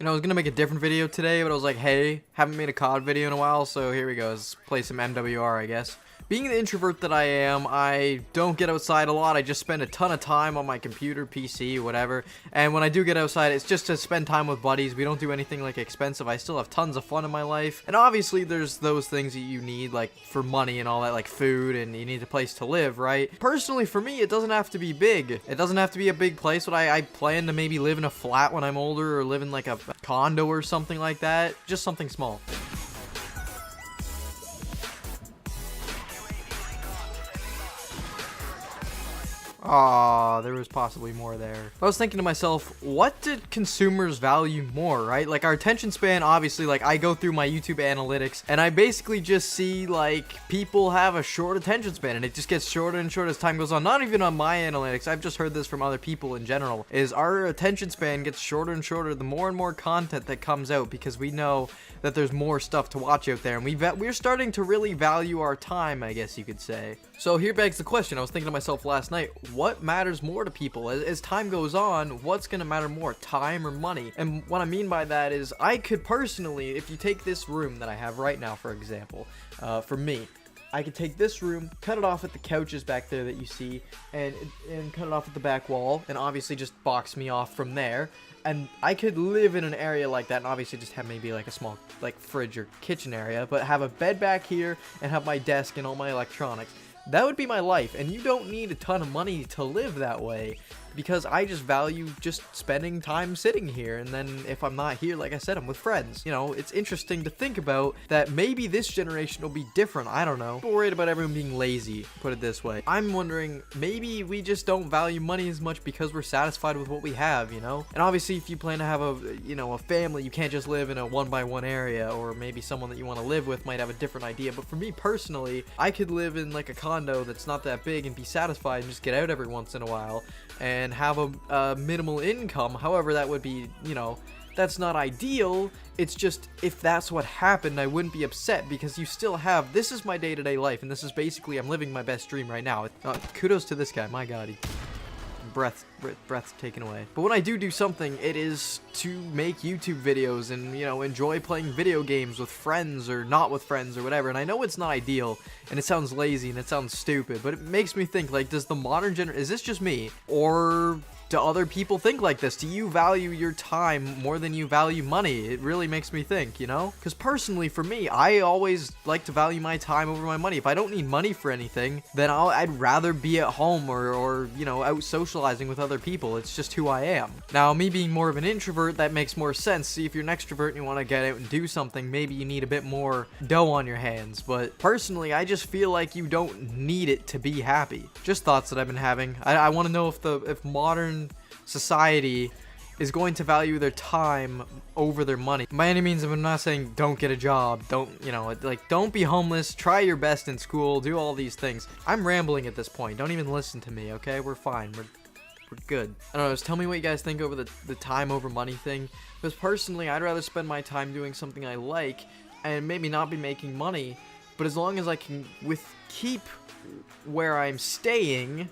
You know, I was gonna make a different video today, but I was like, hey, haven't made a COD video in a while, so here we go. Let's play some MWR, I guess. Being the introvert that I am, I don't get outside a lot. I just spend a ton of time on my computer, PC, whatever. And when I do get outside, it's just to spend time with buddies. We don't do anything like expensive. I still have tons of fun in my life. And obviously, there's those things that you need, like for money and all that, like food, and you need a place to live, right? Personally, for me, it doesn't have to be big. It doesn't have to be a big place, but I plan to maybe live in a flat when I'm older, or live in like a condo or something like that. Just something small. Aw, there was possibly more there. I was thinking to myself, what did consumers value more, right? Like, our attention span, obviously, like, I go through my YouTube analytics, and I basically just see, like, people have a short attention span, and it just gets shorter and shorter as time goes on. Not even on my analytics, I've just heard this from other people in general, is our attention span gets shorter and shorter the more and more content that comes out, because we know that there's more stuff to watch out there, and we're starting to really value our time, I guess you could say. So here begs the question, I was thinking to myself last night, what matters more to people? As time goes on, what's gonna matter more, time or money? And what I mean by that is, I could personally, if you take this room that I have right now, for example, for me, I could take this room, cut it off at the couches back there that you see, and cut it off at the back wall, and obviously just box me off from there. And I could live in an area like that, and obviously just have maybe like a small like fridge or kitchen area, but have a bed back here and have my desk and all my electronics. That would be my life, and you don't need a ton of money to live that way, because I just value just spending time sitting here, and then if I'm not here, like I said, I'm with friends. You know, it's interesting to think about that maybe this generation will be different, I don't know. I'm worried about everyone being lazy, put it this way. I'm wondering, maybe we just don't value money as much because we're satisfied with what we have, you know? And obviously, if you plan to have a family, you can't just live in a one-by-one area, or maybe someone that you want to live with might have a different idea, but for me personally, I could live in like a condo that's not that big and be satisfied and just get out every once in a while, and have a minimal income. However, that would be, you know, that's not ideal. It's just, if that's what happened, I wouldn't be upset, because you still have, this is my day-to-day life, and this is basically, I'm living my best dream right now. Kudos to this guy, my god, he breath taken away. But when I do something, it is to make YouTube videos and, you know, enjoy playing video games with friends or not with friends or whatever. And I know it's not ideal, and it sounds lazy and it sounds stupid, but it makes me think, like, does the modern is this just me, or do other people think like this? Do you value your time more than you value money? It really makes me think, you know? Because personally, for me, I always like to value my time over my money. If I don't need money for anything, then I'd rather be at home or you know, out socializing with other people. It's just who I am. Now, me being more of an introvert, that makes more sense. See, if you're an extrovert and you want to get out and do something, maybe you need a bit more dough on your hands. But personally, I just feel like you don't need it to be happy. Just thoughts that I've been having. I want to know if modern society is going to value their time over their money. By any means, I'm not saying don't get a job, don't, you know, like, don't be homeless, try your best in school, do all these things. I'm rambling at this point, don't even listen to me, okay? We're fine, we're good. I don't know, just tell me what you guys think over the time over money thing, because personally, I'd rather spend my time doing something I like, and maybe not be making money, but as long as I can keep where I'm staying,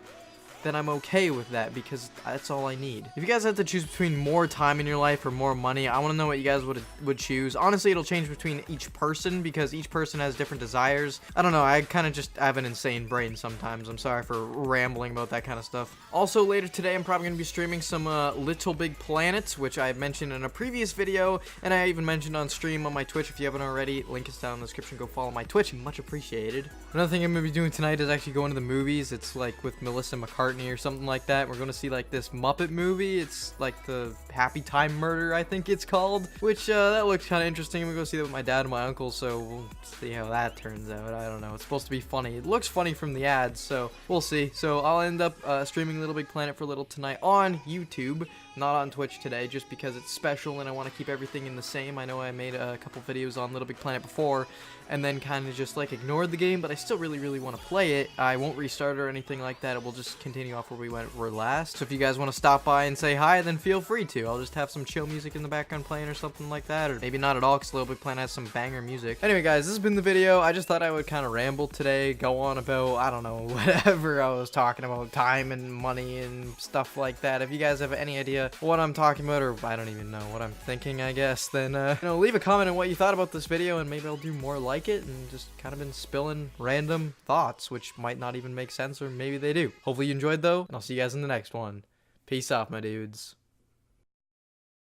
then I'm okay with that, because that's all I need. If you guys had to choose between more time in your life or more money, I want to know what you guys would choose. Honestly, it'll change between each person, because each person has different desires. I don't know, I kind of just have an insane brain sometimes. I'm sorry for rambling about that kind of stuff. Also, later today, I'm probably going to be streaming some Little Big Planets, which I mentioned in a previous video, and I even mentioned on stream on my Twitch. If you haven't already, link is down in the description. Go follow my Twitch, much appreciated. Another thing I'm going to be doing tonight is actually going to the movies. It's like with Melissa McCarthy or something like that. We're going to see like this Muppet movie. It's like the Happy Time Murder, I think it's called, which that looks kind of interesting. We're going to see that with my dad and my uncle, so we'll see how that turns out. I don't know. It's supposed to be funny. It looks funny from the ads, so we'll see. So I'll end up streaming Little Big Planet for a little tonight on YouTube, not on Twitch today, just because it's special and I want to keep everything in the same. I know I made a couple videos on Little Big Planet before, and then kind of just like ignored the game, but I still really want to play it. I won't restart or anything like that. It will just continue off where we were last. So if you guys want to stop by and say hi, then feel free to. I'll just have some chill music in the background playing or something like that, or maybe not at all, because Little Big Planet has some banger music. Anyway, guys, this has been the video. I just thought I would kind of ramble today, go on about, I don't know, whatever I was talking about, time and money and stuff like that. If you guys have any idea what I'm talking about, or I don't even know what I'm thinking, I guess, then, you know, leave a comment on what you thought about this video, and maybe I'll do more like it, and just kind of been spilling random thoughts, which might not even make sense, or maybe they do. Hopefully you enjoyed, though, and I'll see you guys in the next one. Peace out, my dudes.